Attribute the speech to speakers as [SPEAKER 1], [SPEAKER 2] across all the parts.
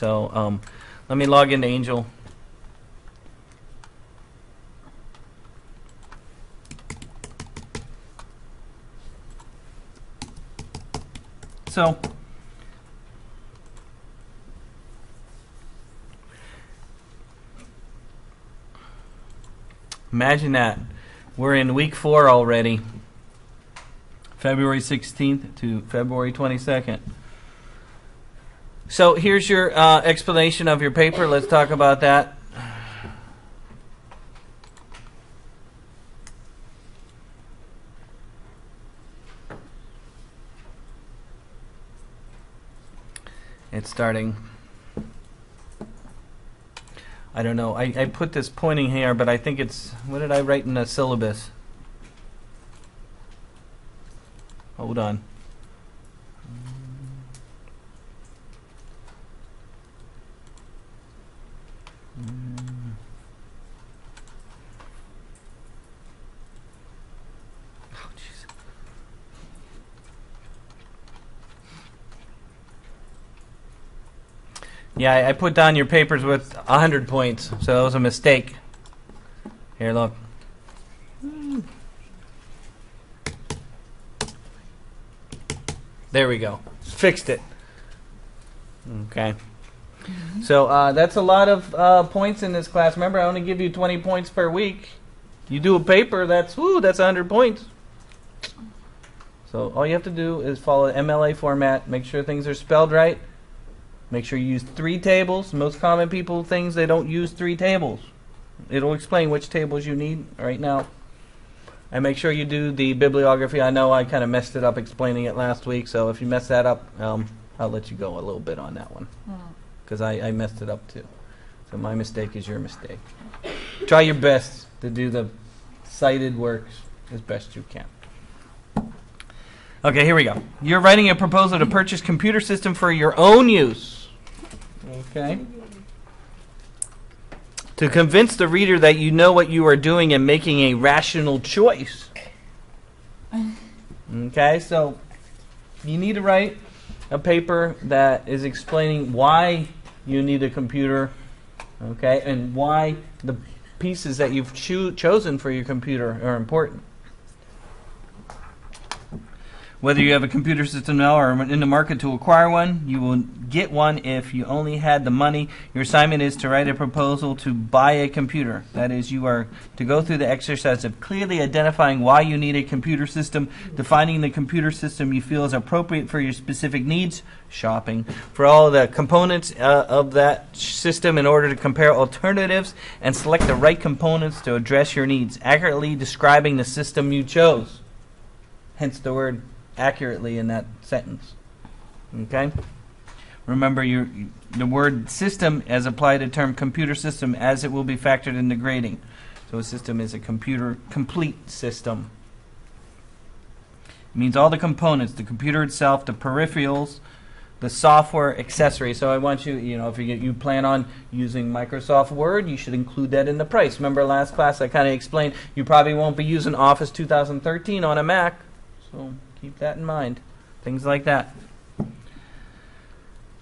[SPEAKER 1] So let me log into Angel. So imagine that. We're in week 4 already. February 16th to February 22nd. So here's your explanation of your paper. Let's talk about that. It's starting. I don't know. I put this pointing here, but I think it's... What did I write in the syllabus? Hold on. Oh, jeez. Yeah, I put down your papers with 100 points, so that was a mistake. Here, look. There we go. Fixed it. Okay. So that's a lot of points in this class. Remember, I only give you 20 points per week. You do a paper, that's 100 points. So all you have to do is follow the MLA format. Make sure things are spelled right. Make sure you use 3 tables. Most common people things they don't use 3 tables. It'll explain which tables you need right now. And make sure you do the bibliography. I know I kind of messed it up explaining it last week, so if you mess that up, I'll let you go a little bit on that one. Because I messed it up too. So my mistake is your mistake. Try your best to do the cited works as best you can. Okay, here we go. You're writing a proposal to purchase computer system for your own use. Okay. To convince the reader that you know what you are doing and making a rational choice. Okay, so you need to write a paper that is explaining why you need a computer, okay, and why the pieces that you've chosen for your computer are important. Whether you have a computer system now or are in the market to acquire one, you will get one if you only had the money. Your assignment is to write a proposal to buy a computer. That is, you are to go through the exercise of clearly identifying why you need a computer system, defining the computer system you feel is appropriate for your specific needs, shopping for all the components of that system in order to compare alternatives and select the right components to address your needs, accurately describing the system you chose. Hence the word accurately in that sentence. Okay? Remember the word system as applied to term computer system as it will be factored into grading. So a system is a computer complete system. It means all the components, the computer itself, the peripherals, the software, accessories. So I want you, if you plan on using Microsoft Word, you should include that in the price. Remember last class I kind of explained you probably won't be using Office 2013 on a Mac. So keep that in mind. Things like that.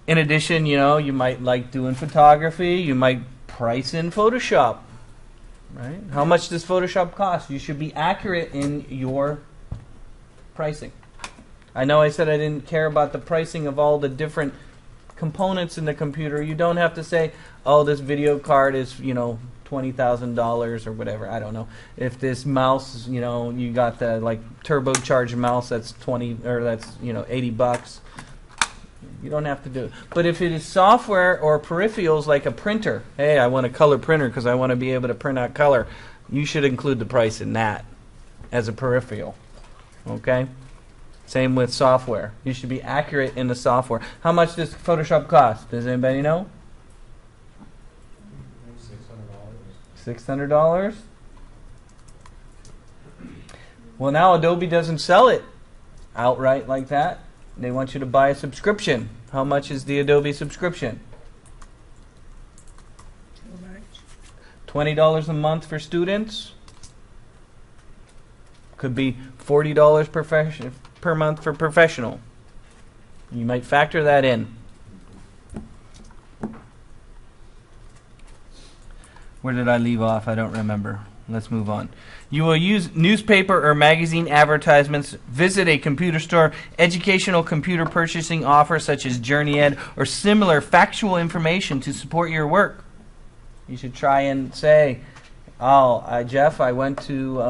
[SPEAKER 1] In addition, you might like doing photography. You might price in Photoshop. Right? How much does Photoshop cost? You should be accurate in your pricing. I know I said I didn't care about the pricing of all the different components in the computer. You don't have to say, oh, this video card is, $20,000 or whatever. I don't know. If this mouse, you got the turbocharged mouse that's $80. You don't have to do it. But if it is software or peripherals like a printer, hey, I want a color printer because I want to be able to print out color, you should include the price in that as a peripheral. Okay? Same with software. You should be accurate in the software. How much does Photoshop cost? Does anybody know? $600. Well, now Adobe doesn't sell it outright like that. They want you to buy a subscription. How much is the Adobe subscription? $20 a month for students. Could be $40 per month for professional. You might factor that in. Where did I leave off? I don't remember. Let's move on. You will use newspaper or magazine advertisements, visit a computer store, educational computer purchasing offers such as JourneyEd, or similar factual information to support your work. You should try and say, "Oh, Jeff, I went to,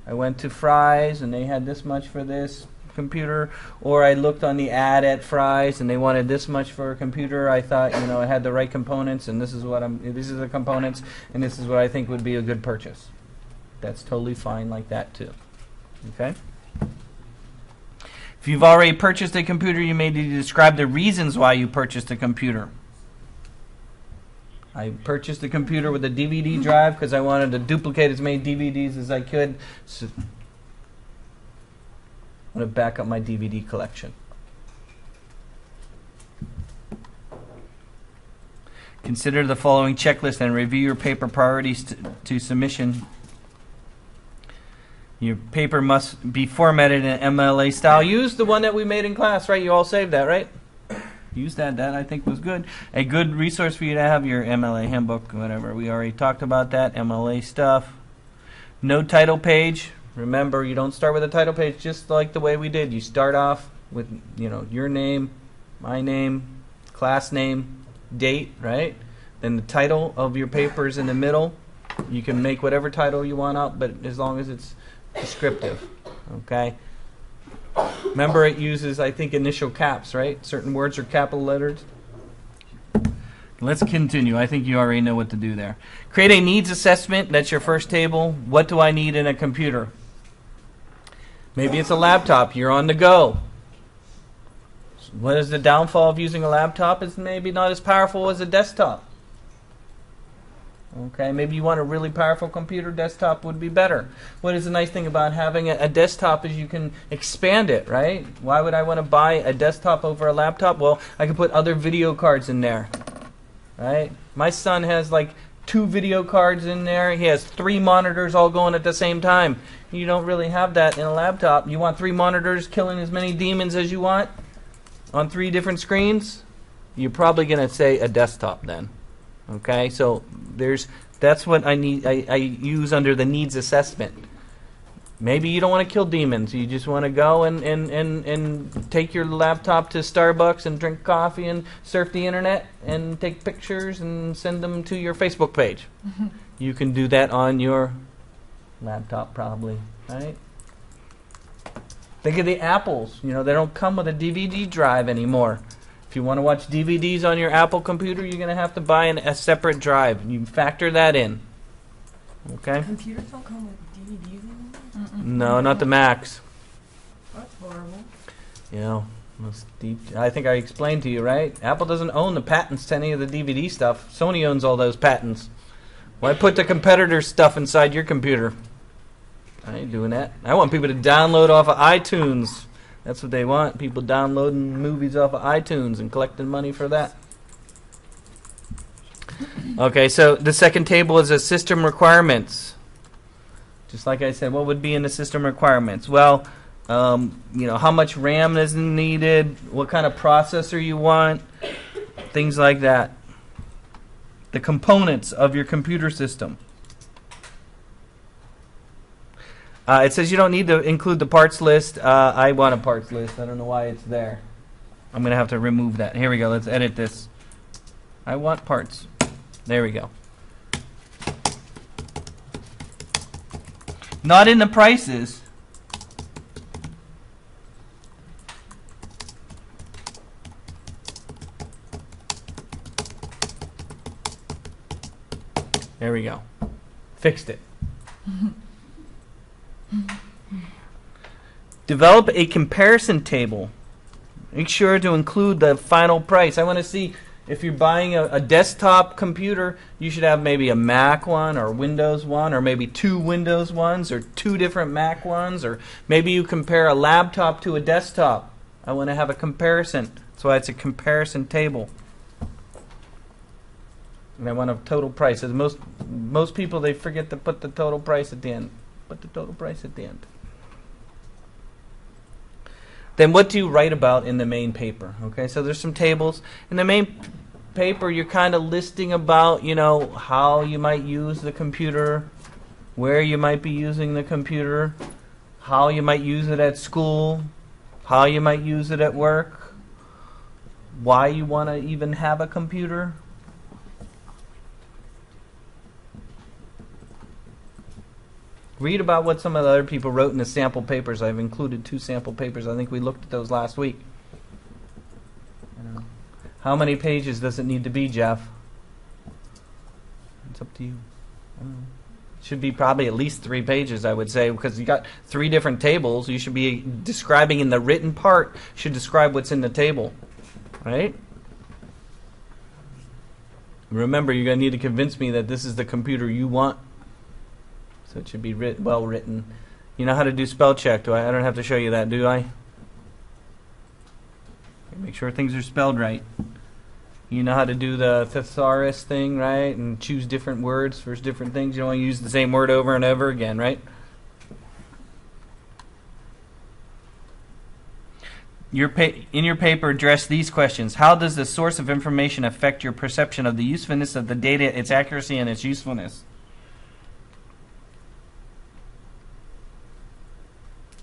[SPEAKER 1] I went to Fry's and they had this much for this computer, or I looked on the ad at Fry's and they wanted this much for a computer. I thought, it had the right components, and this is the components, and this is what I think would be a good purchase." That's totally fine like that too. Okay? If you've already purchased a computer, you may need to describe the reasons why you purchased a computer. I purchased a computer with a DVD drive because I wanted to duplicate as many DVDs as I could. So I'm going to back up my DVD collection. Consider the following checklist and review your paper priorities to submission. Your paper must be formatted in MLA style. Use the one that we made in class, right? You all saved that, right? Use that. That I think was good. A good resource for you to have, your MLA handbook, whatever. We already talked about that, MLA stuff. No title page. Remember, you don't start with a title page just like the way we did. You start off with, your name, my name, class name, date, right? Then the title of your paper is in the middle. You can make whatever title you want up, but as long as it's descriptive, okay? Remember, it uses, I think, initial caps, right? Certain words are capital letters. Let's continue. I think you already know what to do there. Create a needs assessment. That's your first table. What do I need in a computer? Maybe it's a laptop. You're on the go. What is the downfall of using a laptop? It's maybe not as powerful as a desktop. Okay, maybe you want a really powerful computer. Desktop would be better. What is the nice thing about having a desktop is you can expand it, right? Why would I want to buy a desktop over a laptop? Well, I can put other video cards in there, right? My son has like 2 video cards in there. He has 3 monitors all going at the same time. You don't really have that in a laptop. You want 3 monitors killing as many demons as you want on 3 different screens? You're probably going to say a desktop then. Okay, so that's what I use under the needs assessment. Maybe you don't want to kill demons. You just want to go and take your laptop to Starbucks and drink coffee and surf the internet and take pictures and send them to your Facebook page. You can do that on your laptop probably, right? Think of the Apples. They don't come with a DVD drive anymore. If you want to watch DVDs on your Apple computer, you're going to have to buy a separate drive. You factor that in. Okay?
[SPEAKER 2] Computers don't come with DVDs anymore?
[SPEAKER 1] No, not the Macs.
[SPEAKER 2] That's horrible.
[SPEAKER 1] I think I explained to you, right? Apple doesn't own the patents to any of the DVD stuff. Sony owns all those patents. Why put the competitor stuff inside your computer? I ain't doing that. I want people to download off of iTunes. That's what they want, people downloading movies off of iTunes and collecting money for that. Okay, so the second table is a system requirements. Just like I said, what would be in the system requirements? Well, how much RAM is needed, what kind of processor you want, things like that. The components of your computer system. It says you don't need to include the parts list. I want a parts list. I don't know why it's there. I'm going to have to remove that. Here we go. Let's edit this. I want parts. There we go. Not in the prices. There we go. Fixed it. Develop a comparison table. Make sure to include the final price. I want to see if you're buying a desktop computer, you should have maybe a Mac one or Windows one or maybe 2 Windows ones or 2 different Mac ones, or maybe you compare a laptop to a desktop. I want to have a comparison. That's why it's a comparison table. And I want a total price. As most people, they forget to put the total price at the end. Put the total price at the end. Then what do you write about in the main paper? Okay, so there's some tables. In the main paper, you're kind of listing about, how you might use the computer, where you might be using the computer, how you might use it at school, how you might use it at work, why you want to even have a computer. Read about what some of the other people wrote in the sample papers. I've included 2 sample papers. I think we looked at those last week. How many pages does it need to be, Jeff? It's up to you. It should be probably at least 3 pages, I would say, because you got 3 different tables. You should be describing in the written part, should describe what's in the table, right? Remember, you're going to need to convince me that this is the computer you want. So it should be well written. You know how to do spell check, do I? I don't have to show you that, do I? Make sure things are spelled right. You know how to do the thesaurus thing, right? And choose different words for different things. You don't want to use the same word over and over again, right? In your paper, address these questions. How does the source of information affect your perception of the usefulness of the data, its accuracy, and its usefulness?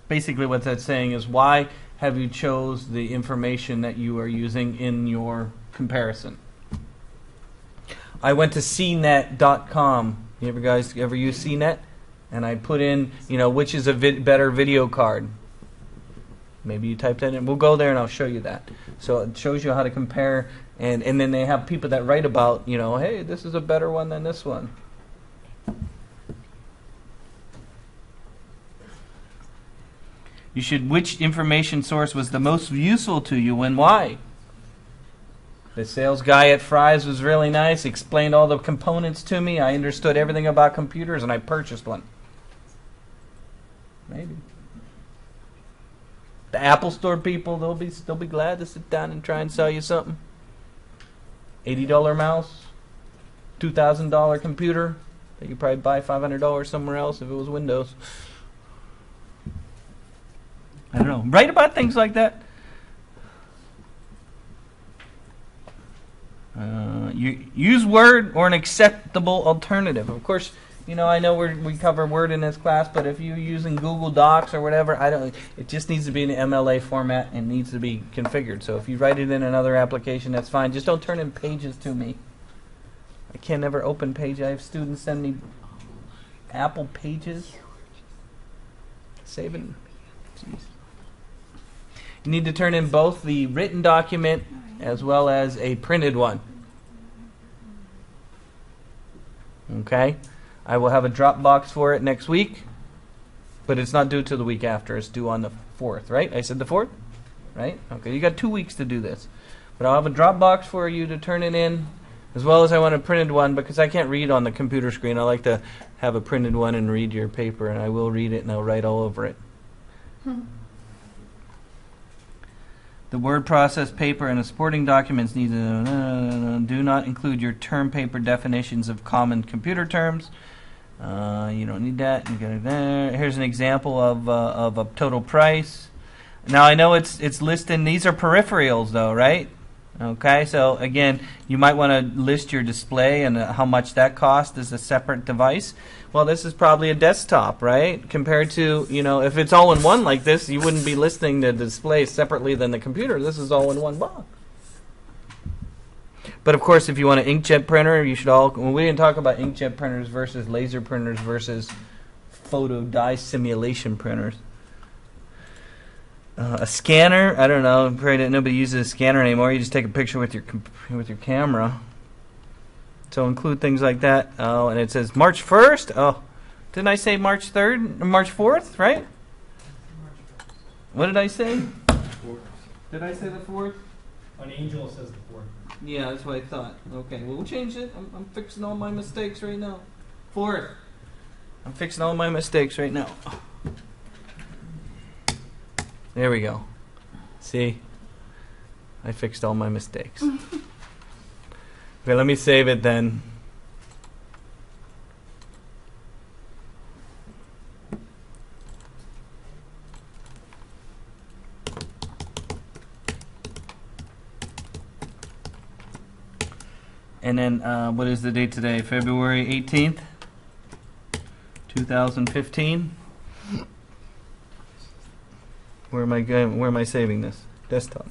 [SPEAKER 1] Basically what that's saying is, why have you chose the information that you are using in your comparison? I went to cnet.com. You guys ever use CNET? And I put in, which is a better video card. Maybe you typed that in. We'll go there and I'll show you that. So it shows you how to compare, and then they have people that write about, hey, this is a better one than this one. Which information source was the most useful to you and why? The sales guy at Fry's was really nice, explained all the components to me. I understood everything about computers and I purchased one. Maybe. The Apple Store people, they'll be glad to sit down and try and sell you something. $80 mouse, $2,000 computer. They could probably buy $500 somewhere else if it was Windows. I don't know. Write about things like that. You use Word or an acceptable alternative. Of course, I know we cover Word in this class, but if you're using Google Docs or whatever, it just needs to be in the MLA format and needs to be configured. So if you write it in another application, that's fine. Just don't turn in Pages to me. I can't never open Page. I have students send me Apple Pages. Save it. Jeez. You need to turn in both the written document as well as a printed one. Okay? I will have a Dropbox for it next week, but it's not due till the week after. It's due on the 4th, right? I said the 4th? Right? Okay, you got 2 weeks to do this. But I'll have a Dropbox for you to turn it in, as well as I want a printed one, because I can't read on the computer screen. I like to have a printed one and read your paper, and I will read it and I'll write all over it. The word process paper and the supporting documents need to do not include your term paper definitions of common computer terms. You don't need that. You get it there. Here's an example of a total price. Now I know it's listed. These are peripherals, though, right? Okay, so again, you might want to list your display and how much that costs as a separate device. Well, this is probably a desktop, right? Compared to, if it's all in one like this, you wouldn't be listing the display separately than the computer. This is all in one box. But of course, if you want an inkjet printer, you should we didn't talk about inkjet printers versus laser printers versus photo dye simulation printers. A scanner, I don't know. I'm afraid that nobody uses a scanner anymore. You just take a picture with your camera. So include things like that. Oh, and it says March 1st. Oh, didn't I say March 3rd? March 4th, right? What did I say?
[SPEAKER 3] 4th.
[SPEAKER 1] Did I say the 4th?
[SPEAKER 3] On Angel it says the 4th.
[SPEAKER 1] Yeah, that's what I thought. Okay, well, we'll change it. I'm fixing all my mistakes right now. 4th. I'm fixing all my mistakes right now. There we go. See? I fixed all my mistakes. Okay, let me save it then. And then, what is the date today? February 18th, 2015. Where am I going? Where am I saving this? Desktop.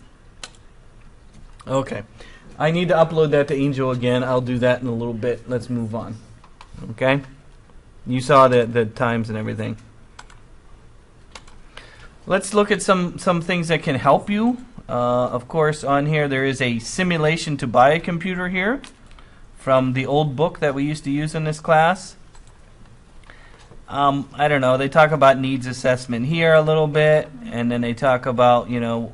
[SPEAKER 1] Okay. I need to upload that to Angel again. I'll do that in a little bit. Let's move on. Okay? You saw the times and everything. Let's look at some things that can help you. Of course, on here there is a simulation to buy a computer here from the old book that we used to use in this class. I don't know. They talk about needs assessment here a little bit, and then they talk about, you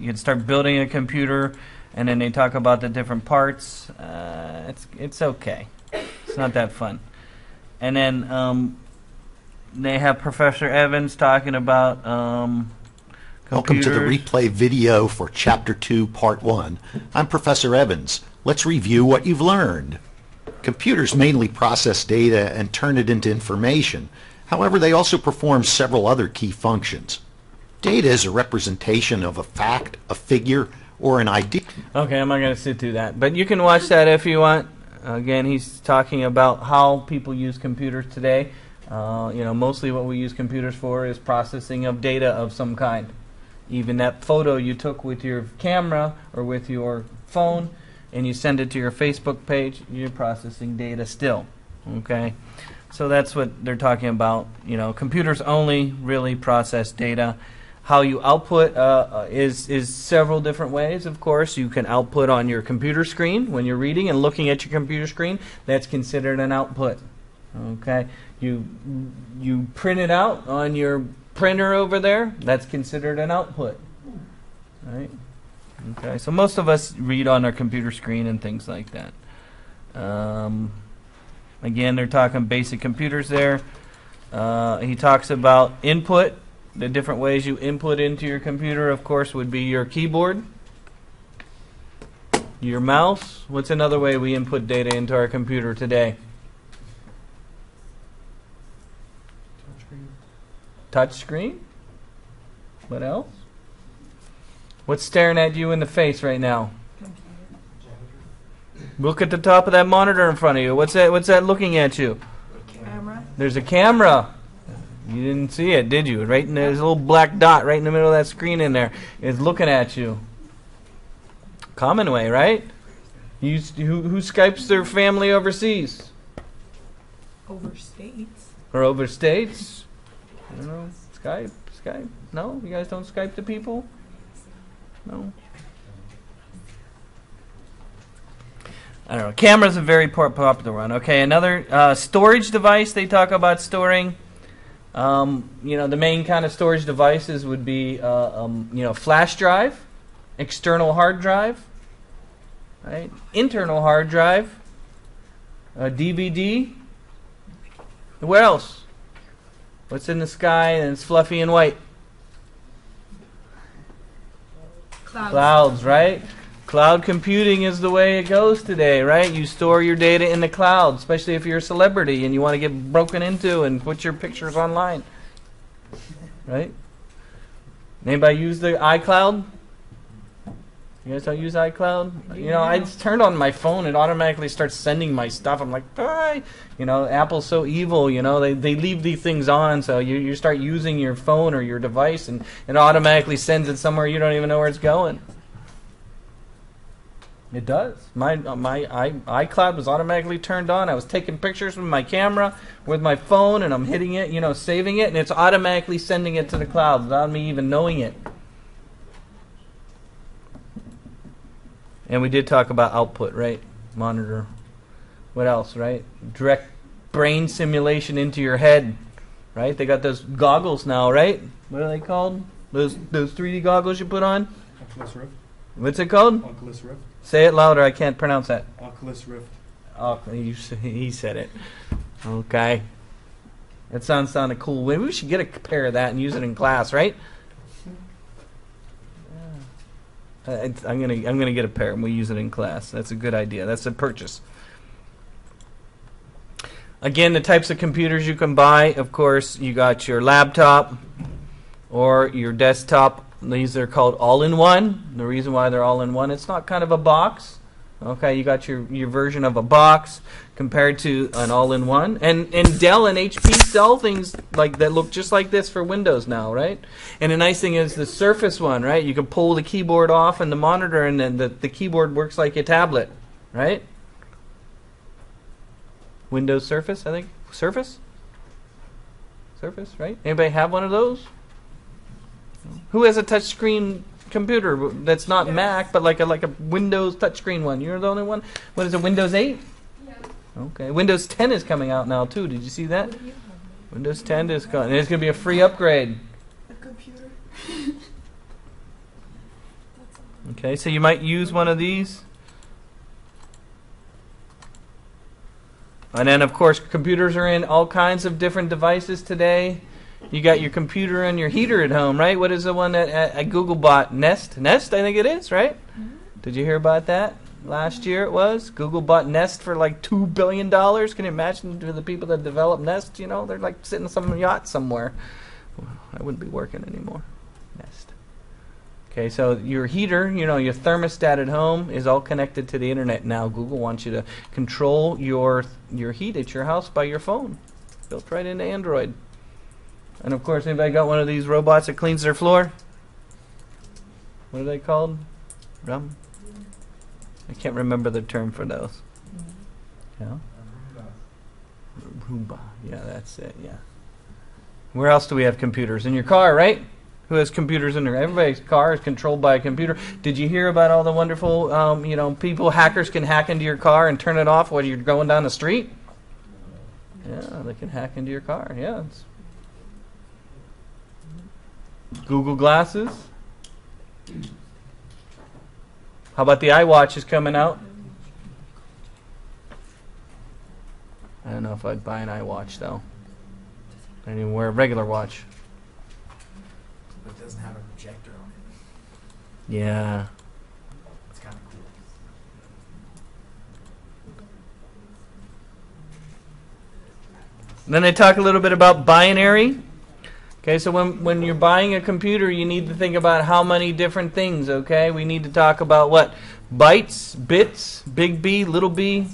[SPEAKER 1] can start building a computer, and then they talk about the different parts. It's okay. It's not that fun. And then they have Professor Evans talking about
[SPEAKER 4] Welcome to the
[SPEAKER 1] computers.
[SPEAKER 4] replay video for Chapter 2, Part 1. I'm Professor Evans. Let's review what you've learned. Computers mainly process data and turn it into information. However, they also perform several other key functions. Data is a representation of a fact, a figure, or an idea.
[SPEAKER 1] Okay, I'm not going to sit through that. But you can watch that if you want. Again, he's talking about how people use computers today. Mostly what we use computers for is processing of data of some kind. Even that photo you took with your camera or with your phone and you send it to your Facebook page, you're processing data still. Okay? So that's what they're talking about. Computers only really process data. How you output is several different ways, of course. You can output on your computer screen when you're reading and looking at your computer screen. That's considered an output. Okay? You print it out on your printer over there. That's considered an output. Right? Okay, so most of us read on our computer screen and things like that. Again, they're talking basic computers there. He talks about input. The different ways you input into your computer, of course, would be your keyboard, your mouse. What's another way we input data into our computer today? Touch screen. What else? What's staring at you in the face right now? Look at the top of that monitor in front of you. What's that looking at you?
[SPEAKER 2] Camera.
[SPEAKER 1] There's a camera. You didn't see it, did you? Right in there's a little black dot right in the middle of that screen in there. It's looking at you. Common way, right? Who Skypes their family overseas?
[SPEAKER 2] Overstates.
[SPEAKER 1] Or overstates? I don't know. Skype? No? You guys don't Skype to people? No? I don't know. Camera's a very popular one. Okay, another storage device they talk about storing. The main kind of storage devices would be, flash drive, external hard drive, right? Internal hard drive, DVD. What else? What's in the sky and it's fluffy and white? Clouds, right? Cloud computing is the way it goes today, right? You store your data in the cloud, especially if you're a celebrity and you want to get broken into and put your pictures online. Right? Anybody use the iCloud? You guys don't use iCloud? I just turned on my phone, it automatically starts sending my stuff. I'm like, bye. Apple's so evil, they leave these things on, so you start using your phone or your device and it automatically sends it somewhere you don't even know where it's going. It does. My iCloud was automatically turned on. I was taking pictures with my camera, with my phone, and I'm hitting it, saving it, and it's automatically sending it to the cloud without me even knowing it. And we did talk about output, right? Monitor. What else, right? Direct brain simulation into your head, right? They got those goggles now, right? What are they called? Those 3D goggles you put on?
[SPEAKER 3] Oculus Rift.
[SPEAKER 1] What's it called?
[SPEAKER 3] Oculus Rift.
[SPEAKER 1] Say it louder. I can't pronounce that.
[SPEAKER 3] Oculus Rift.
[SPEAKER 1] Oh, he said it. Okay. That sounded cool. Maybe we should get a pair of that and use it in class, right? I'm gonna get a pair and we'll use it in class. That's a good idea. That's a purchase. Again, the types of computers you can buy. Of course, you got your laptop or your desktop. These are called all-in-one. The reason why they're all-in-one, it's not kind of a box. Okay, you got your version of a box compared to an all-in-one. And Dell and HP sell things like that look just like this for Windows now, right? And the nice thing is the Surface one, right? You can pull the keyboard off and the monitor, and then the keyboard works like a tablet, right? Windows Surface, I think. Surface, right? Anybody have one of those? Who has a touchscreen computer that's not Mac, but like a Windows touchscreen one? You're the only one. What is it? Windows 8?
[SPEAKER 2] Yeah.
[SPEAKER 1] Okay. Windows 10 is coming out now too. Did you see that?
[SPEAKER 2] What do you have?
[SPEAKER 1] Windows 10 is coming. It's going to be a free upgrade.
[SPEAKER 2] A computer? That's all.
[SPEAKER 1] Okay, so you might use one of these. And then, of course, computers are in all kinds of different devices today. You got your computer and your heater at home, right? What is the one that at Google bought? Nest, I think it is, right?
[SPEAKER 2] Mm-hmm.
[SPEAKER 1] Did you hear about that? Last year it was. Google bought Nest for like $2 billion. Can you imagine the people that develop Nest? You know, they're like sitting on some yacht somewhere. Well, I wouldn't be working anymore. Nest. Okay, so your heater, you know, your thermostat at home is all connected to the internet now. Google wants you to control your heat at your house by your phone. Built right into Android. And of course, anybody got one of these robots that cleans their floor? What are they called? I can't remember the term for those. Yeah? Roomba. Yeah, that's it, yeah. Where else do we have computers? In your car, right? Who has computers in there? Everybody's car is controlled by a computer. Did you hear about all the wonderful, hackers can hack into your car and turn it off while you're going down the street? Yeah, they can hack into your car. Yeah. Google Glasses. How about the iWatch is coming out? I don't know if I'd buy an iWatch though. I didn't even wear a regular watch.
[SPEAKER 5] But it doesn't have a projector on it.
[SPEAKER 1] Yeah.
[SPEAKER 5] It's kind of cool.
[SPEAKER 1] Then they talk a little bit about binary. Okay, so when you're buying a computer, you need to think about how many different things, okay? We need to talk about what? Bytes, bits, big B, little b.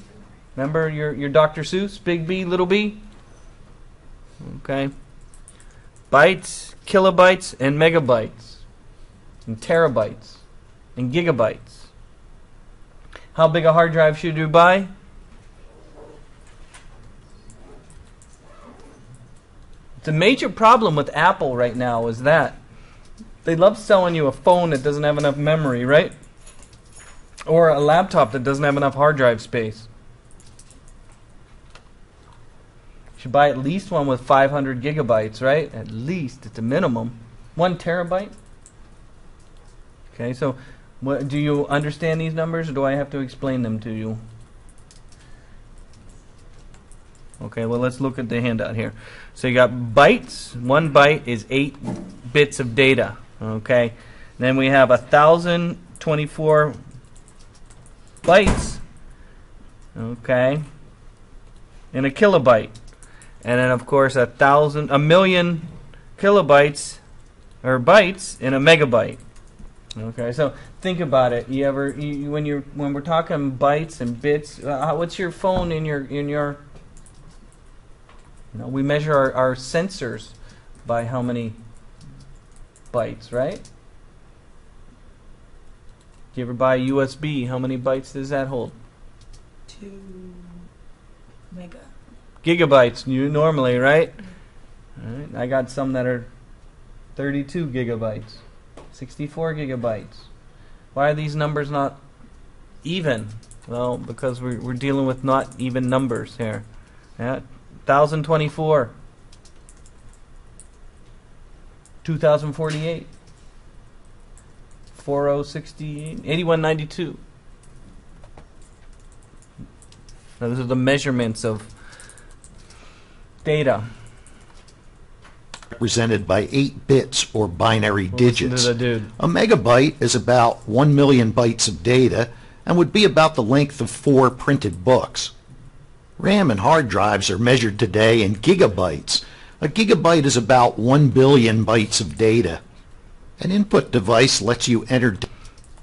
[SPEAKER 1] Remember your Dr. Seuss, big B, little b? Okay. Bytes, kilobytes, and megabytes, and terabytes, and gigabytes. How big a hard drive should you buy? The major problem with Apple right now is that they love selling you a phone that doesn't have enough memory, right? Or a laptop that doesn't have enough hard drive space. You should buy at least one with 500 gigabytes, right? At least, it's a minimum. 1 terabyte. Okay, so do you understand these numbers, or do I have to explain them to you? Okay, well, let's look at the handout here. So you got bytes. 1 byte is 8 bits of data. Okay. Then we have 1,024 bytes. Okay. In a kilobyte. And then, of course, a million kilobytes or bytes in a megabyte. Okay, so think about it. When we're talking bytes and bits, what's your phone in your we measure our sensors by how many bytes, right? Do you ever buy a USB? How many bytes does that hold?
[SPEAKER 2] 2 mega.
[SPEAKER 1] Gigabytes, normally, right? All right. I got some that are 32 gigabytes, 64 gigabytes. Why are these numbers not even? Well, because we're dealing with not even numbers here. Yeah. 1,024, 2,048, 4,068, 8,192. Now, those are the measurements of data.
[SPEAKER 4] Represented by 8 bits or binary digits.
[SPEAKER 1] Listen to the dude.
[SPEAKER 4] A megabyte is about 1 million bytes of data and would be about the length of 4 printed books. RAM and hard drives are measured today in gigabytes. A gigabyte is about 1 billion bytes of data. An input device lets you enter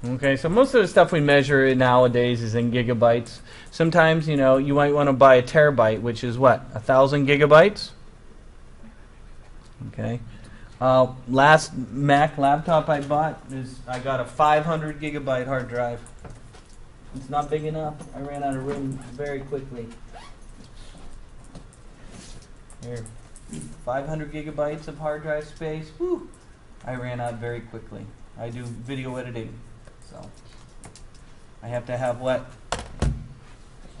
[SPEAKER 1] Okay, so most of the stuff we measure nowadays is in gigabytes. Sometimes, you know, you might want to buy a terabyte, which is what, 1,000 gigabytes? Okay. Last Mac laptop I bought I got a 500 gigabyte hard drive. It's not big enough. I ran out of room very quickly. Here, 500 gigabytes of hard drive space. Whew, I ran out very quickly. I do video editing, so I have to have what?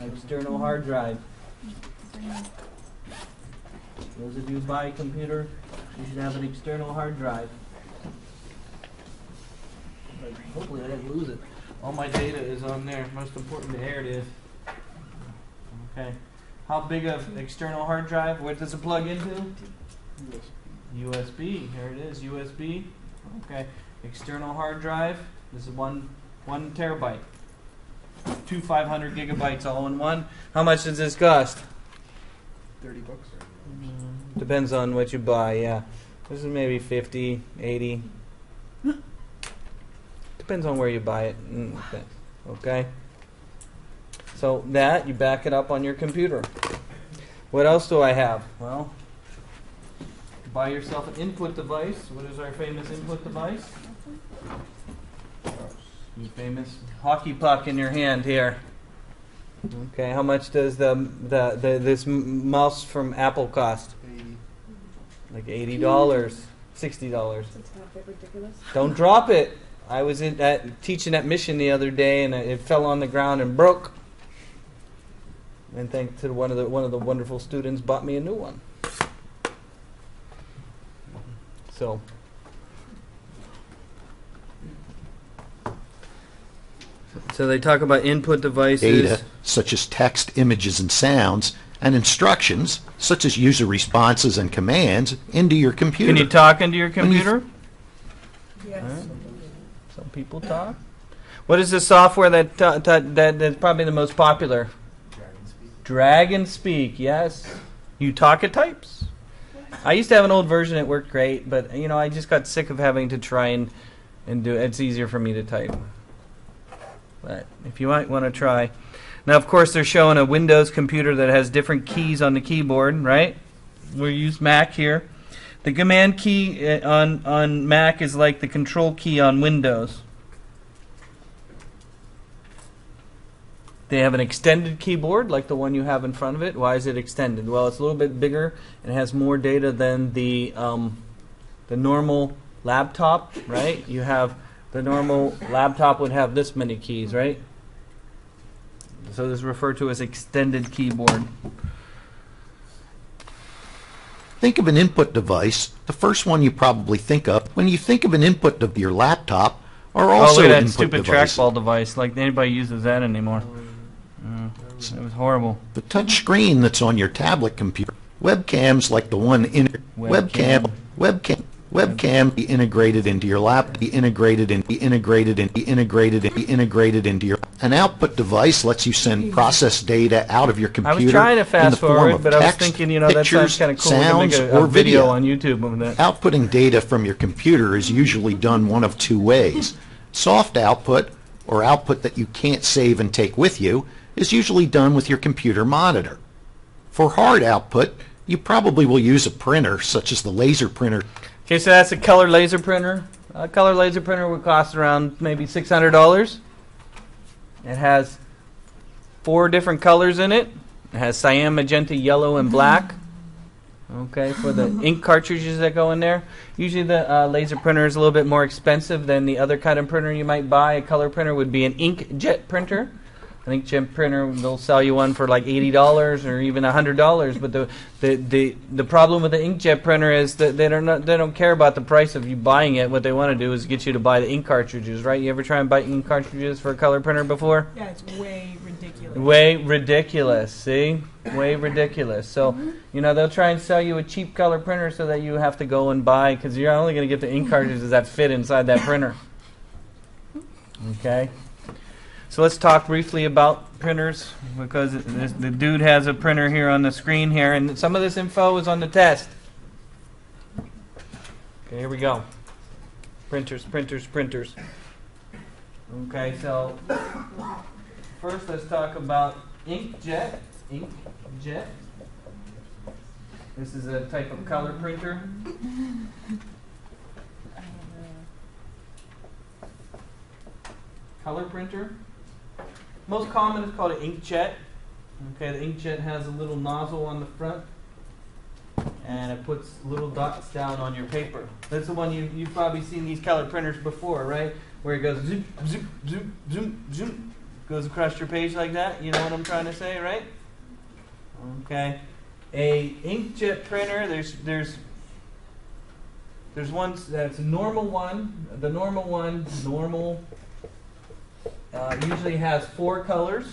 [SPEAKER 1] An external hard drive. Those of you who buy a computer, you should have an external hard drive. Hopefully I didn't lose it. All my data is on there. Most important, there it is. Okay. How big of external hard drive? What does it plug into? USB. Here it is, USB. Okay. External hard drive. This is one terabyte. 500 gigabytes all in one. How much does this cost?
[SPEAKER 5] $30.
[SPEAKER 1] Depends on what you buy, yeah. This is maybe 50, 80. Depends on where you buy it. Okay. So that, you back it up on your computer. What else do I have? Well, buy yourself an input device. What is our famous input device? The famous hockey puck in your hand here. Okay, how much does this mouse from Apple cost? Like $80, $60.
[SPEAKER 2] That's not a bit ridiculous.
[SPEAKER 1] Don't drop it. I was teaching at Mission the other day, and it fell on the ground and broke. And thanks to one of the wonderful students, bought me a new one. So they talk about input devices.
[SPEAKER 4] Data, such as text, images, and sounds, and instructions, such as user responses and commands, into your computer.
[SPEAKER 1] Can you talk into your computer?
[SPEAKER 2] Yes.
[SPEAKER 1] Alright. Some people talk. What is the software that's probably the most popular? Dragon Speak, yes. You talk, it types. I used to have an old version, it worked great, but you know, I just got sick of having to try and do it. It's easier for me to type. But if you might want to try. Now, of course, they're showing a Windows computer that has different keys on the keyboard, right? We use Mac here. The command key on Mac is like the control key on Windows. They have an extended keyboard like the one you have in front of it. Why is it extended? Well, it's a little bit bigger and has more data than the normal laptop, right? You have the normal laptop would have this many keys, right? So this is referred to as extended keyboard.
[SPEAKER 4] Think of an input device. The first one you probably think of when you think of an input of your laptop are also
[SPEAKER 1] look at that
[SPEAKER 4] input
[SPEAKER 1] stupid
[SPEAKER 4] devices.
[SPEAKER 1] trackball device. Like anybody uses that anymore. It was horrible.
[SPEAKER 4] The touch screen that's on your tablet computer, webcams like the one in webcam be integrated into your laptop, be integrated into your an output device lets you send processed data out of your computer.
[SPEAKER 1] I was trying to
[SPEAKER 4] in the
[SPEAKER 1] fast
[SPEAKER 4] form
[SPEAKER 1] forward,
[SPEAKER 4] of
[SPEAKER 1] but I was
[SPEAKER 4] text,
[SPEAKER 1] thinking, you know, that sounds
[SPEAKER 4] pictures,
[SPEAKER 1] kind of cool.
[SPEAKER 4] sounds,
[SPEAKER 1] We can make
[SPEAKER 4] or
[SPEAKER 1] a video on YouTube of that.
[SPEAKER 4] Outputting data from your computer is usually done one of two ways. Soft output, or output that you can't save and take with you, is usually done with your computer monitor. For hard output, you probably will use a printer, such as the laser printer.
[SPEAKER 1] Okay, so that's a color laser printer. A color laser printer would cost around maybe $600. It has 4 different colors in it. It has cyan, magenta, yellow, and black. Okay, for the ink cartridges that go in there. Usually the laser printer is a little bit more expensive than the other kind of printer you might buy. A color printer would be an inkjet printer. An inkjet printer, they'll sell you one for like $80 or even $100. But the problem with the inkjet printer is that they don't care about the price of you buying it. What they want to do is get you to buy the ink cartridges, right? You ever try and buy ink cartridges for a color printer before?
[SPEAKER 2] Yeah, it's way ridiculous.
[SPEAKER 1] Way ridiculous, see? Way ridiculous. So, you know, they'll try and sell you a cheap color printer so that you have to go and buy, because you're only going to get the ink cartridges that fit inside that printer. Okay? So let's talk briefly about printers, because the dude has a printer here on the screen here, and some of this info is on the test. Okay, here we go. Printers, printers, printers. Okay, so first let's talk about inkjet. Inkjet. This is a type of color printer. Color printer. Most common is called an inkjet. Okay, the inkjet has a little nozzle on the front, and it puts little dots down on your paper. That's the one you've probably seen these color printers before, right? Where it goes zoom, zoom, zoom, zoom, zoom, goes across your page like that. You know what I'm trying to say, right? Okay. A inkjet printer, there's one that's a normal one. The normal one, usually has 4 colors.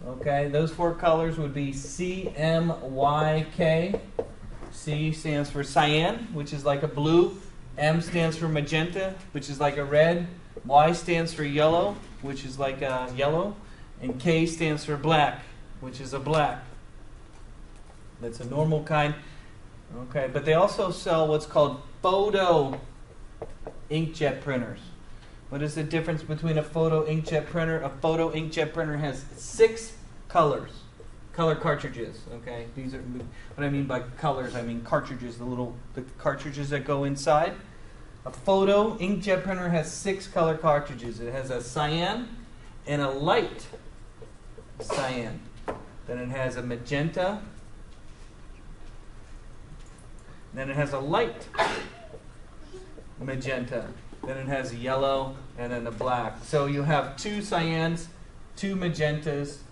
[SPEAKER 1] Okay, those 4 colors would be CMYK. C stands for cyan, which is like a blue. M stands for magenta, which is like a red. Y stands for yellow, which is like a yellow. And K stands for black, which is a black. That's a normal kind. Okay, but they also sell what's called photo inkjet printers. What is the difference between a photo inkjet printer? A photo inkjet printer has 6 color cartridges. Okay, these are what I mean by colors. I mean cartridges, the cartridges that go inside. A photo inkjet printer has 6 color cartridges. It has a cyan and a light cyan. Then it has a magenta. Then it has a light magenta. Then it has a yellow and then a black. So you have 2 cyans, 2 magentas,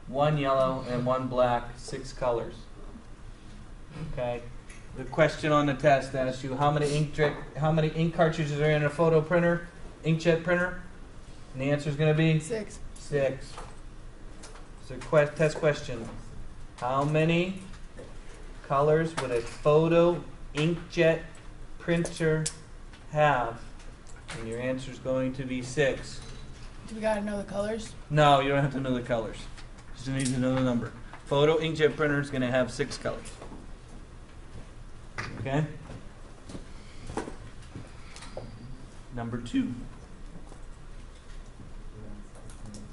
[SPEAKER 1] 1 yellow, and 1 black, 6 colors. Okay. The question on the test asks you how many ink cartridges are in a photo printer, inkjet printer? And the answer is going to be
[SPEAKER 2] 6.
[SPEAKER 1] 6. So test question. How many colors would a photo inkjet printer have? And your answer is going to be 6.
[SPEAKER 2] Do we gotta know the colors?
[SPEAKER 1] No, you don't have to know the colors. Just need to know the number. Photo inkjet printer is going to have 6 colors. Okay? Number 2.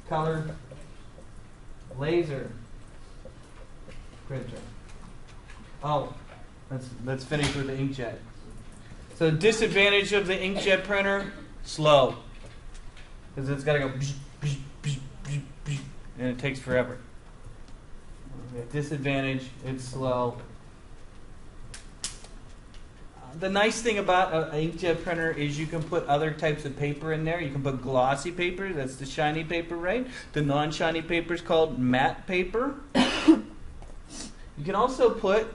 [SPEAKER 1] Color laser printer. Oh, let's finish with the inkjet. So the disadvantage of the inkjet printer, slow. Because it's got to go and it takes forever. Disadvantage, it's slow. The nice thing about an inkjet printer is you can put other types of paper in there. You can put glossy paper, that's the shiny paper, right? The non-shiny paper is called matte paper. You can also put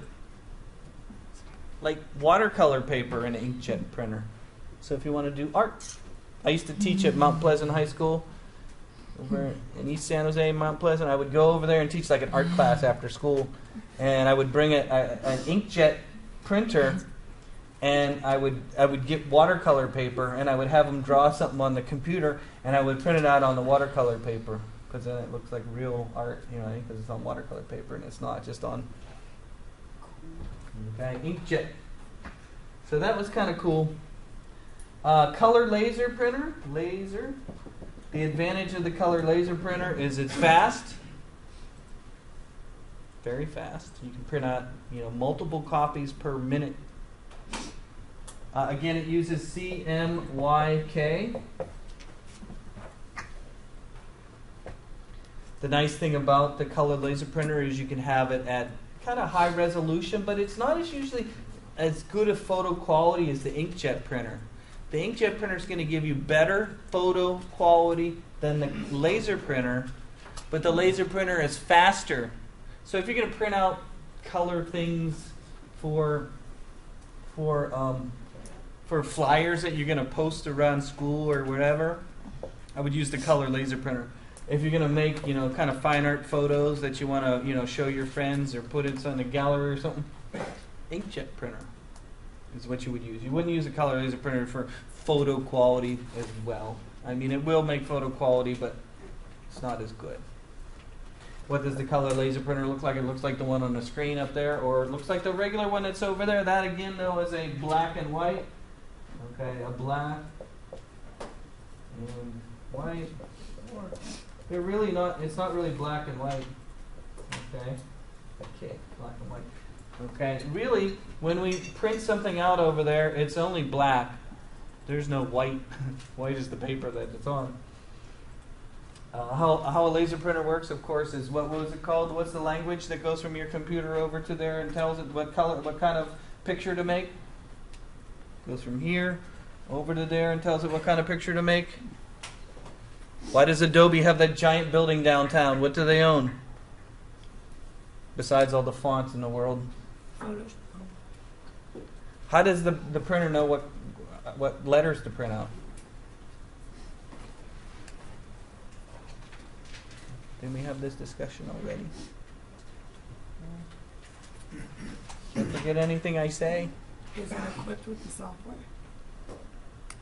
[SPEAKER 1] like watercolor paper in an inkjet printer. So if you want to do art. I used to teach at Mount Pleasant High School over in East San Jose, Mount Pleasant. I would go over there and teach like an art class after school. And I would bring an inkjet printer, and I would get watercolor paper, and I would have them draw something on the computer, and I would print it out on the watercolor paper, because then it looks like real art, you know, because it's on watercolor paper and it's not just on inkjet. So that was kind of cool. Color laser printer. Laser. The advantage of the color laser printer is it's fast. Very fast. You can print out, multiple copies per minute. Again, it uses CMYK. The nice thing about the color laser printer is you can have it at kind of high resolution, but it's not usually as good a photo quality as the inkjet printer. The inkjet printer is going to give you better photo quality than the laser printer, but the laser printer is faster. So if you're going to print out color things for flyers that you're going to post around school or whatever, I would use the color laser printer. If you're going to make, kind of fine art photos that you want to, show your friends or put in a gallery or something, inkjet printer is what you would use. You wouldn't use a color laser printer for photo quality as well. I mean, it will make photo quality, but it's not as good. What does the color laser printer look like? It looks like the one on the screen up there, or it looks like the regular one that's over there. That, again, though, is a black and white. Okay, a black And white. They're really not. It's not really black and white. Okay. Okay. Black and white. Okay. Really, when we print something out over there, it's only black. There's no white. White is the paper that it's on. How a laser printer works, of course, is what was it called? What's the language that goes from your computer over to there and tells it what color, what kind of picture to make? Goes from here over to there and tells it what kind of picture to make. Why does Adobe have that giant building downtown? What do they own? Besides all the fonts in the world. How does the printer know what letters to print out? Did we have this discussion already? Don't forget anything I say.
[SPEAKER 2] Is it equipped with the software?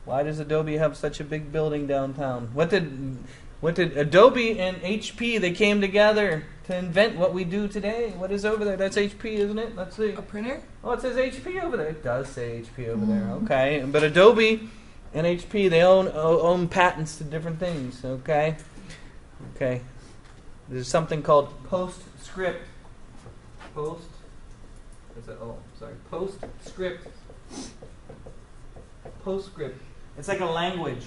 [SPEAKER 1] Why does Adobe have such a big building downtown? What did Adobe and HP, they came together to invent what we do today? What is over there? That's HP, isn't it? Let's see.
[SPEAKER 2] A printer?
[SPEAKER 1] Oh, it says HP over there. It does say HP over there. Okay, but Adobe and HP, they own patents to different things. Okay. Okay. There's something called PostScript. PostScript. PostScript. It's like a language.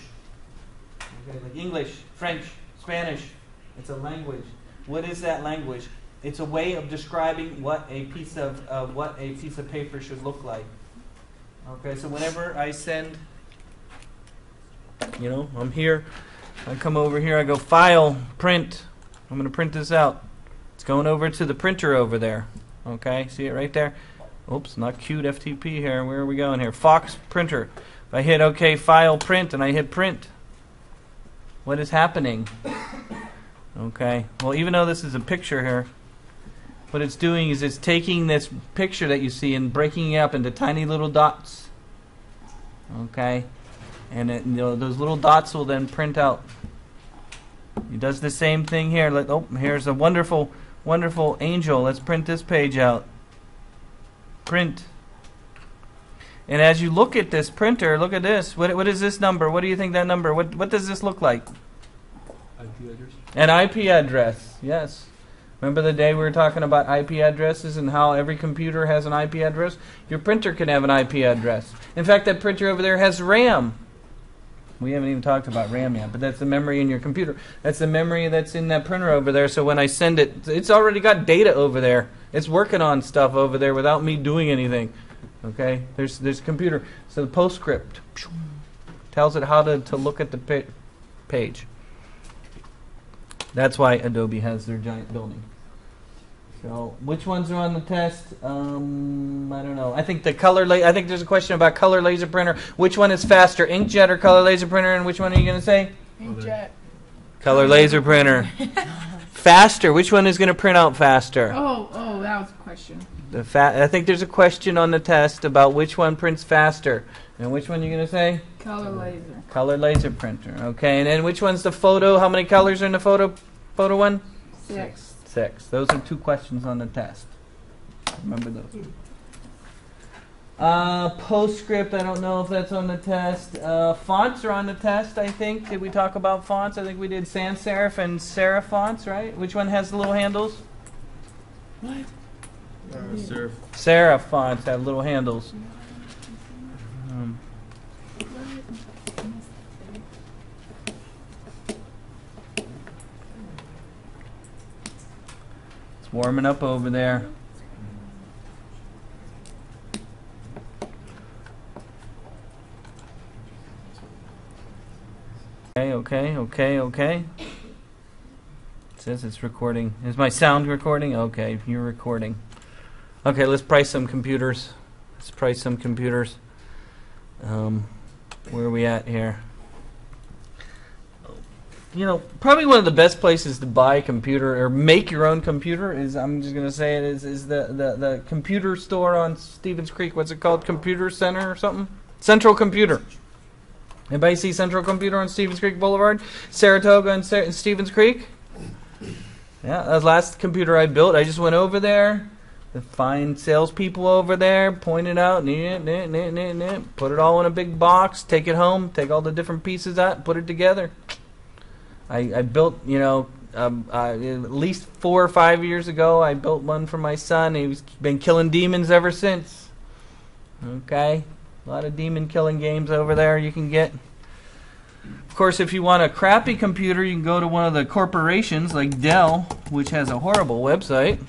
[SPEAKER 1] Okay, like English, French, Spanish. It's a language. What is that language? It's a way of describing what a piece of paper should look like. Okay, so whenever I send, I'm here. I come over here. I go File, Print. I'm going to print this out. It's going over to the printer over there. Okay, see it right there? Oops, not cute FTP here. Where are we going here? Fox Printer. If I hit OK, File, Print, and I hit Print, what is happening? Okay, well, even though this is a picture here, what it's doing is it's taking this picture that you see and breaking it up into tiny little dots. Okay, and those little dots will then print out. It does the same thing here. Here's a wonderful, wonderful angel. Let's print this page out. Print. And as you look at this printer, look at this. What is this number? What do you think that number? What does this look like?
[SPEAKER 3] IP address?
[SPEAKER 1] An IP address. Yes. Remember the day we were talking about IP addresses and how every computer has an IP address? Your printer can have an IP address. In fact, that printer over there has RAM. We haven't even talked about RAM yet, but that's the memory in your computer. That's the memory that's in that printer over there. So when I send it, it's already got data over there. It's working on stuff over there without me doing anything. Okay? There's a computer. So the PostScript tells it how to look at the page. That's why Adobe has their giant building. So which ones are on the test? I don't know. I think I think there's a question about color laser printer. Which one is faster, inkjet or color laser printer? And which one are you going to say?
[SPEAKER 2] Inkjet.
[SPEAKER 1] Color laser printer. Faster. Which one is going to print out faster?
[SPEAKER 2] Oh, that was a question.
[SPEAKER 1] I think there's a question on the test about which one prints faster. And which one are you going to say?
[SPEAKER 2] Color laser.
[SPEAKER 1] Color laser printer. Okay. And then which one's the photo? How many colors are in the photo one?
[SPEAKER 2] 6.
[SPEAKER 1] 6. Those are 2 questions on the test. Remember those. PostScript, I don't know if that's on the test. Fonts are on the test, I think. Did we talk about fonts? I think we did sans serif and serif fonts, right? Which one has the little handles?
[SPEAKER 2] What?
[SPEAKER 3] Serif.
[SPEAKER 1] Serif fonts have little handles. It's warming up over there. Okay. It says it's recording. Is my sound recording? Okay, you're recording. Okay, let's price some computers. Where are we at here? Probably one of the best places to buy a computer or make your own computer is, I'm just going to say it, is the computer store on Stevens Creek. What's it called? Computer Center or something? Central Computer. Anybody see Central Computer on Stevens Creek Boulevard? Saratoga and Stevens Creek? Yeah, that was the last computer I built. I just went over there, The fine salespeople over there point it out, put it all in a big box, take it home, take all the different pieces out, put it together. I built, at least 4 or 5 years ago, I built one for my son. He's been killing demons ever since. Okay, a lot of demon killing games over there you can get. Of course, if you want a crappy computer, you can go to one of the corporations like Dell, which has a horrible website.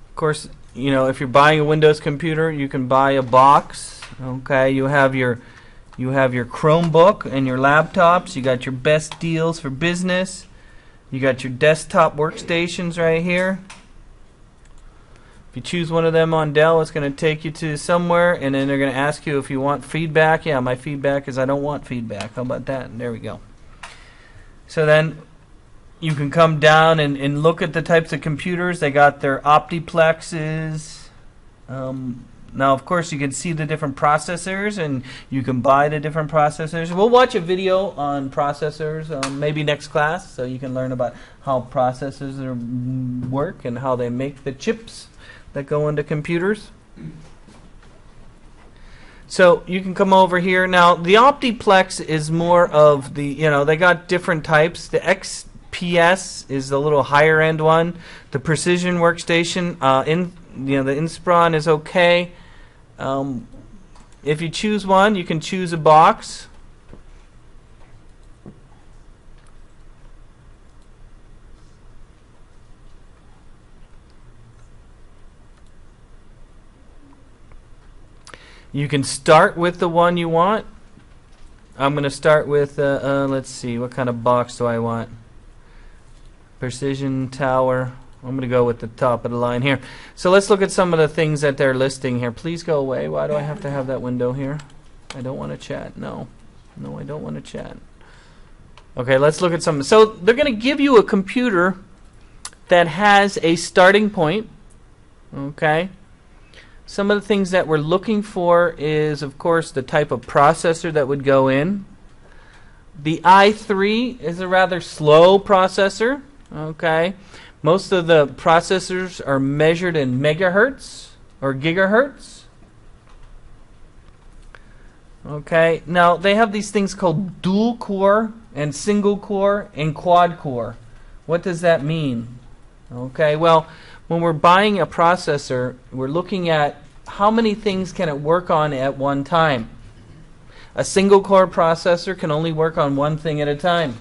[SPEAKER 1] Of course, if you're buying a Windows computer, you can buy a box. Okay, you have your Chromebook and your laptops. You got your best deals for business. You got your desktop workstations right here. If you choose one of them on Dell, it's going to take you to somewhere, and then they're going to ask you if you want feedback. Yeah, my feedback is I don't want feedback. How about that? And there we go. So then you can come down and look at the types of computers. They got their optiplexes. Now, of course, you can see the different processors, and you can buy the different processors. We'll watch a video on processors maybe next class, so you can learn about how processors work and how they make the chips that go into computers. So you can come over here. Now, the Optiplex is more of the, they got different types. The XPS is the little higher end one. The Precision Workstation, the Inspiron is okay. If you choose one, you can choose a box. You can start with the one you want. I'm going to start with, let's see, what kind of box do I want? Precision Tower. I'm going to go with the top of the line here. So let's look at some of the things that they're listing here. Please go away. Why do I have to have that window here? I don't want to chat. No, I don't want to chat. Okay, let's look at some. So they're going to give you a computer that has a starting point. Okay. Some of the things that we're looking for is, of course, the type of processor that would go in. The i3 is a rather slow processor. Okay. Most of the processors are measured in megahertz or gigahertz. Okay. Now, they have these things called dual core and single core and quad core. What does that mean? Okay. Well, when we're buying a processor, we're looking at how many things can it work on at one time. A single core processor can only work on one thing at a time.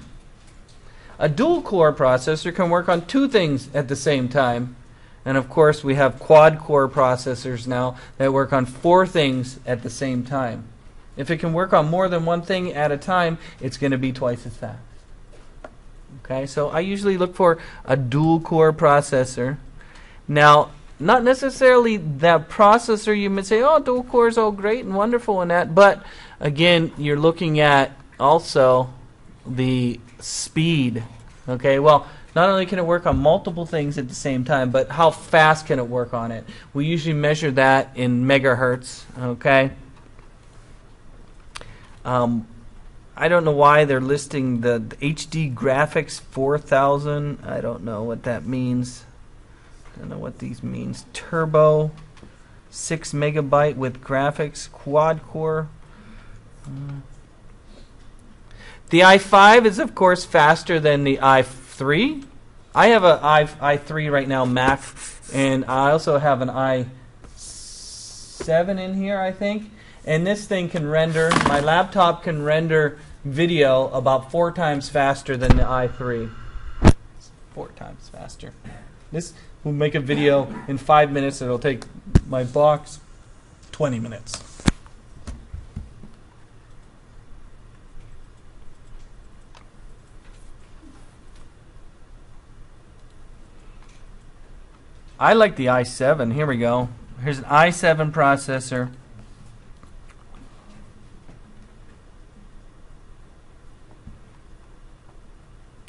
[SPEAKER 1] A dual core processor can work on 2 things at the same time. And of course, we have quad core processors now that work on 4 things at the same time. If it can work on more than one thing at a time, it's going to be twice as fast. Okay, so I usually look for a dual core processor. Now, not necessarily that processor, you might say, oh, dual core is all great and wonderful and that, but again, you're looking at also the speed. Okay, well, not only can it work on multiple things at the same time, but how fast can it work on it? We usually measure that in megahertz. Okay. I don't know why they're listing the HD graphics 4000. I don't know what that means. I don't know what these means. Turbo, 6 megabyte with graphics, quad core. The i5 is, of course, faster than the i3. I have a i3 right now, Mac, and I also have an i7 in here, I think. And this thing can render, my laptop can render video about 4 times faster than the i3. 4 times faster. This will make a video in 5 minutes. It'll take my box 20 minutes. I like the i7. Here we go. Here's an i7 processor.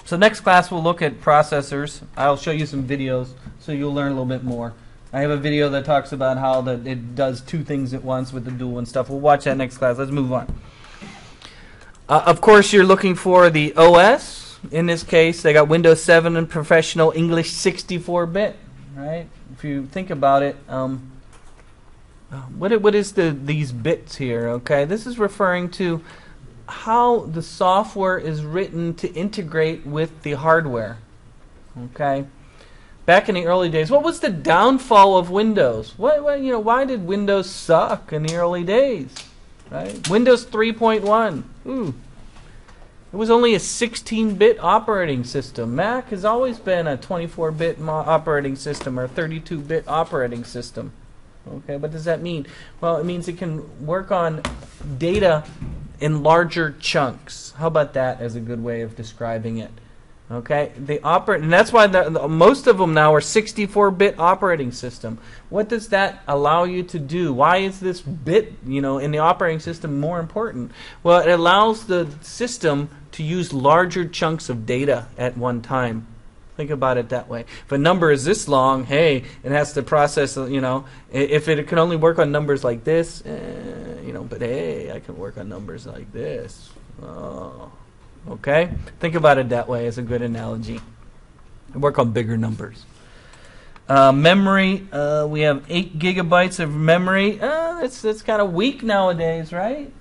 [SPEAKER 1] So next class we'll look at processors. I'll show you some videos so you'll learn a little bit more. I have a video that talks about how it does 2 things at once with the dual and stuff. We'll watch that next class. Let's move on. Of course, you're looking for the OS. in this case, they got Windows 7 and Professional English 64-bit, right? If you think about it, what is these bits here? Okay, this is referring to how the software is written to integrate with the hardware. Okay, back in the early days, what was the downfall of Windows? Why did Windows suck in the early days? Right, Windows 3.1. It was only a 16-bit operating system. Mac has always been a 24-bit operating system or 32-bit operating system. Okay, what does that mean? Well, it means it can work on data in larger chunks. How about that as a good way of describing it? Okay, they operate, and that's why most of them now are 64-bit operating system. What does that allow you to do? Why is this bit, in the operating system more important? Well, it allows the system to use larger chunks of data at one time. Think about it that way. If a number is this long, hey, it has to process, if it can only work on numbers like this, but hey, I can work on numbers like this. Oh. Okay? Think about it that way as a good analogy. Work on bigger numbers. Memory, we have 8 gigabytes of memory. That's kind of weak nowadays, right?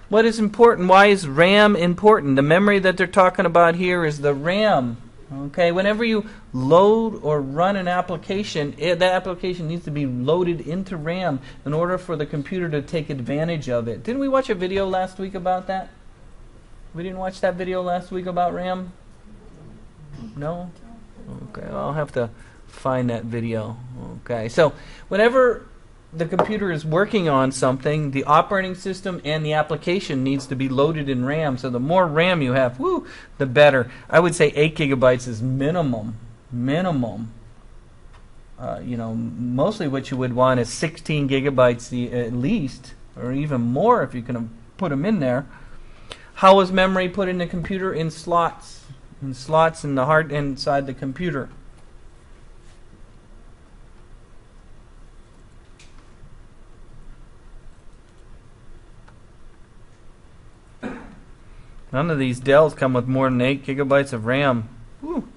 [SPEAKER 1] What is important? Why is RAM important? The memory that they're talking about here is the RAM. Okay, whenever you load or run an application, that application needs to be loaded into RAM in order for the computer to take advantage of it. Didn't we watch a video last week about that? We didn't watch that video last week about RAM? No? Okay, well, I'll have to find that video. Okay, so whenever the computer is working on something, the operating system and the application needs to be loaded in RAM. So the more RAM you have, the better. I would say 8 gigabytes is minimum. Mostly what you would want is 16 gigabytes at least, or even more if you can put them in there. How is memory put in the computer? In slots. In slots in the hard inside the computer. None of these Dells come with more than 8 gigabytes of RAM. Whew.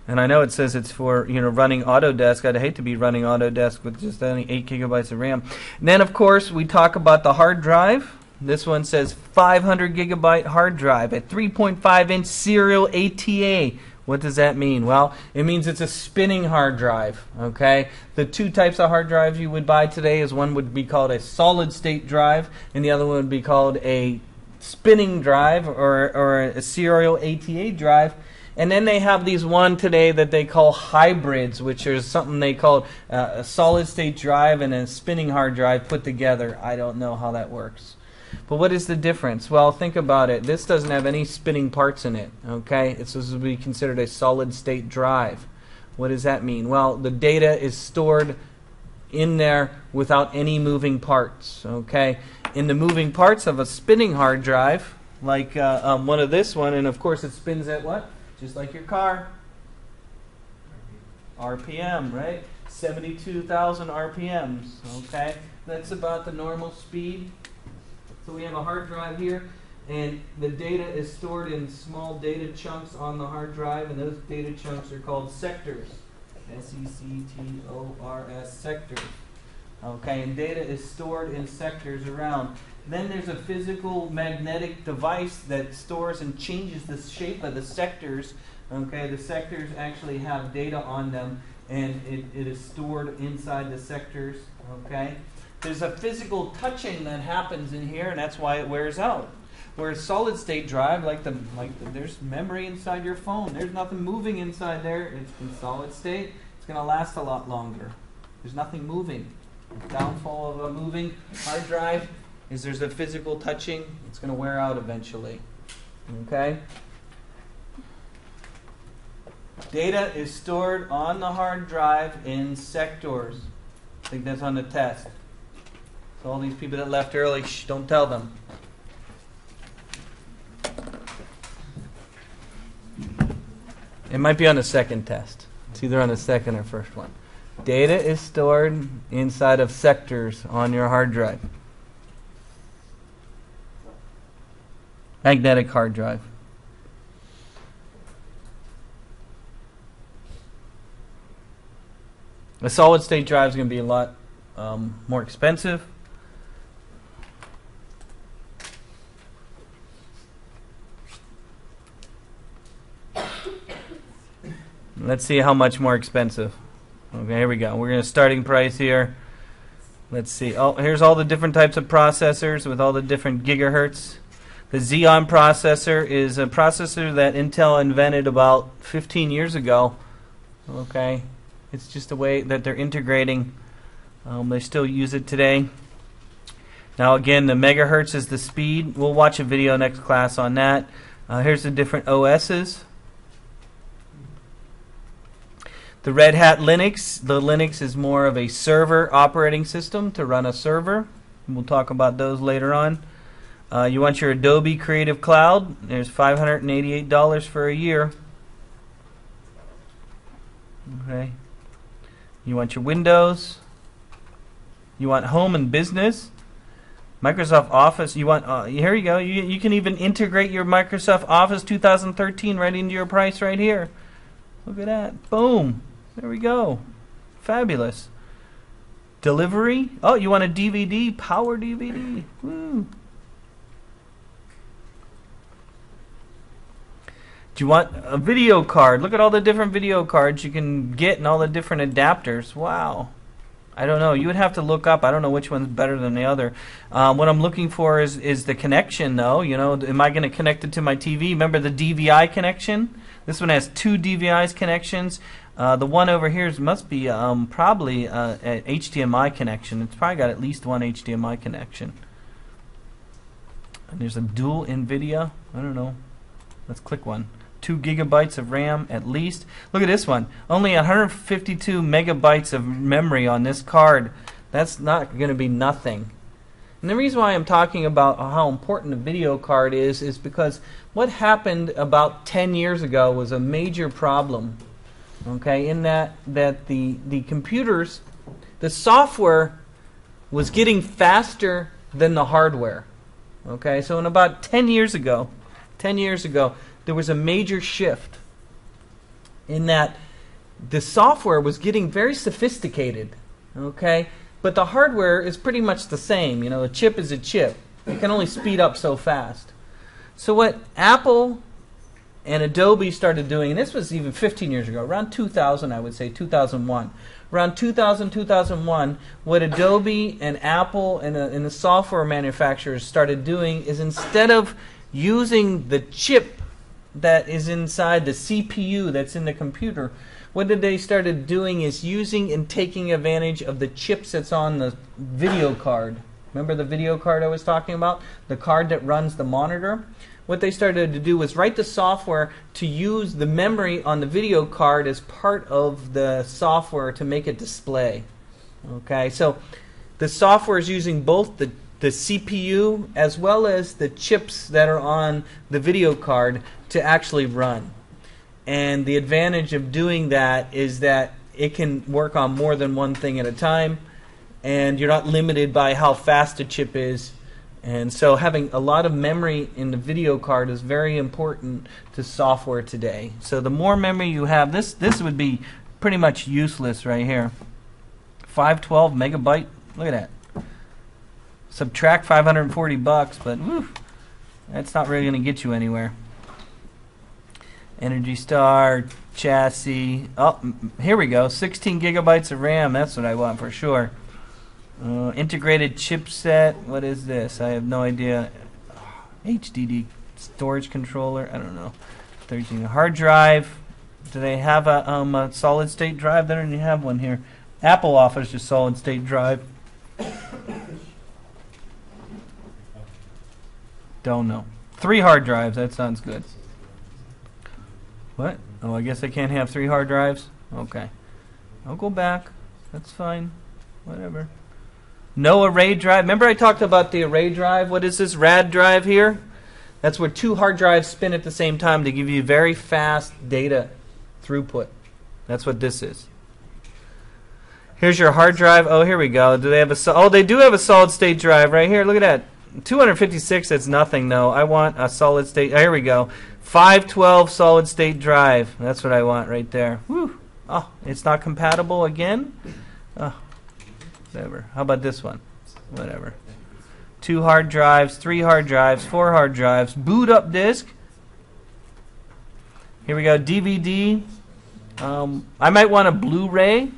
[SPEAKER 1] And I know it says it's for running Autodesk. I'd hate to be running Autodesk with just only 8 gigabytes of RAM. And then, of course, we talk about the hard drive. This one says 500 gigabyte hard drive at 3.5-inch serial ATA. What does that mean? Well, it means it's a spinning hard drive. Okay, the two types of hard drives you would buy today is one would be called a solid state drive, and the other one would be called a spinning drive or a serial ATA drive. And then they have these one today that they call hybrids, which is something they call a solid state drive and a spinning hard drive put together. I don't know how that works. But what is the difference? Well, think about it. This doesn't have any spinning parts in it. Okay, it's supposed to be considered a solid state drive. What does that mean? Well, the data is stored in there without any moving parts. Okay, in the moving parts of a spinning hard drive, like one of this one, and of course it spins at what? Just like your car. RPM, right? 72,000 RPMs. Okay, that's about the normal speed. So we have a hard drive here, and the data is stored in small data chunks on the hard drive, and those data chunks are called sectors. S-E-C-T-O-R-S, sectors. Okay, and data is stored in sectors around. Then there's a physical magnetic device that stores and changes the shape of the sectors. Okay, the sectors actually have data on them, and it is stored inside the sectors. Okay. There's a physical touching that happens in here, and that's why it wears out. Whereas solid state drive, there's memory inside your phone. There's nothing moving inside there. It's in solid state. It's going to last a lot longer. There's nothing moving. The downfall of a moving hard drive is there's a physical touching. It's going to wear out eventually. Okay? Data is stored on the hard drive in sectors. I think that's on the test. So all these people that left early, don't tell them. It might be on the second test. It's either on the second or first one. Data is stored inside of sectors on your hard drive. Magnetic hard drive. A solid state drive is going to be a lot more expensive. Let's see how much more expensive. Okay, here we go. We're going to starting price here. Let's see. Oh, here's all the different types of processors with all the different gigahertz. The Xeon processor is a processor that Intel invented about 15 years ago. Okay, it's just a way that they're integrating. They still use it today. Now again, the megahertz is the speed. We'll watch a video next class on that. Here's the different OSs. The Red Hat Linux. The Linux is more of a server operating system to run a server. We'll talk about those later on. You want your Adobe Creative Cloud. There's $588 for a year. Okay. You want your Windows. You want Home and Business. Microsoft Office. You want here you go. You can even integrate your Microsoft Office 2013 right into your price right here. Look at that. Boom. There we go. Fabulous. Delivery. Oh, you want a DVD? Power DVD. Woo. Do you want a video card? Look at all the different video cards you can get and all the different adapters. Wow. I don't know. You would have to look up. I don't know which one's better than the other. What I'm looking for is the connection, though. You know, am I going to connect it to my TV? Remember the DVI connection? This one has two DVI connections. The one over here must be probably an HDMI connection. It's probably got at least one HDMI connection. And there's a dual NVIDIA. I don't know. Let's click one. 2 gigabytes of RAM at least. Look at this one. Only 152 megabytes of memory on this card. That's not going to be nothing. And the reason why I'm talking about how important a video card is because what happened about 10 years ago was a major problem. Okay, in that the computers, the software was getting faster than the hardware. Okay, so in about 10 years ago, there was a major shift in that the software was getting very sophisticated. Okay, but the hardware is pretty much the same. You know, a chip is a chip. It can only speed up so fast. So what Apple and Adobe started doing, and this was even 15 years ago, around 2000, I would say, 2001. Around 2000, 2001, what Adobe and Apple and the software manufacturers started doing is instead of using the chip that is inside the CPU that's in the computer, what they started doing is using and taking advantage of the chips that's on the video card. Remember the video card I was talking about? The card that runs the monitor? What they started to do was write the software to use the memory on the video card as part of the software to make it display. Okay, so the software is using both the CPU as well as the chips that are on the video card to actually run. And the advantage of doing that is that it can work on more than one thing at a time, and you're not limited by how fast a chip is. And so having a lot of memory in the video card is very important to software today. So the more memory you have, this would be pretty much useless right here. 512 megabyte. Look at that. Subtract $540, but whew, that's not really going to get you anywhere. Energy Star, chassis. Oh, here we go. 16 gigabytes of RAM. That's what I want for sure. Integrated chipset. What is this? I have no idea. HDD storage controller. I don't know. 13 hard drive. Do they have a solid state drive? They don't even have one here. Apple offers just solid state drive. Don't know. 3 hard drives. That sounds good. What? Oh, I guess I can't have 3 hard drives? Okay. I'll go back. That's fine. Whatever. No array drive. Remember I talked about the array drive? What is this RAD drive here? That's where 2 hard drives spin at the same time to give you very fast data throughput. That's what this is. Here's your hard drive. Oh, here we go. Do they have they do have a solid state drive right here. Look at that. 256, that's nothing, though. I want a solid state. Here we go. 512 solid state drive. That's what I want right there. Whew. Oh, it's not compatible again? Oh, whatever. How about this one? Whatever. 2 hard drives, 3 hard drives, 4 hard drives, boot up disk. Here we go, DVD. I might want a Blu-ray.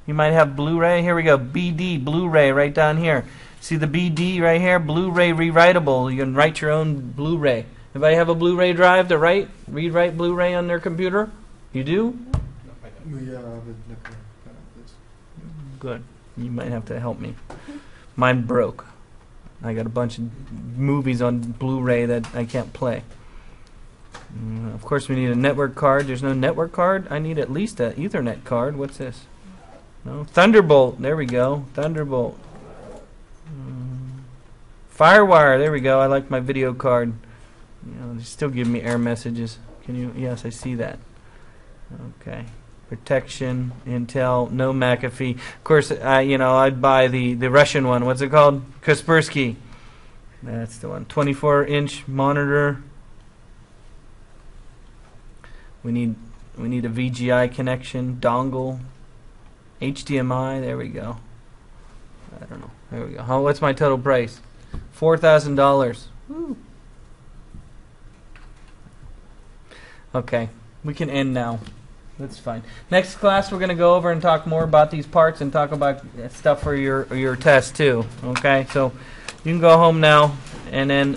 [SPEAKER 1] You might have Blu-ray. Here we go, BD, Blu-ray, right down here. See the BD right here? Blu-ray rewritable. You can write your own Blu-ray. Anybody have a Blu-ray drive to read-write Blu-ray on their computer? You do? Good. You might have to help me. Mine broke. I got a bunch of movies on Blu-ray that I can't play. Of course, we need a network card. There's no network card. I need at least an Ethernet card. What's this? No. Thunderbolt. There we go. Thunderbolt. Firewire. There we go. I like my video card. They still give me error messages. Can you? Yes, I see that. Okay. Protection, Intel, no McAfee. Of course, I'd buy the Russian one. What's it called? Kaspersky. That's the one. 24-inch monitor. We need a VGI connection, dongle, HDMI. There we go. I don't know. There we go. What's my total price? $4,000. Woo. Okay, we can end now. That's fine. Next class, we're going to go over and talk more about these parts and talk about stuff for your test too. Okay, so you can go home now, and then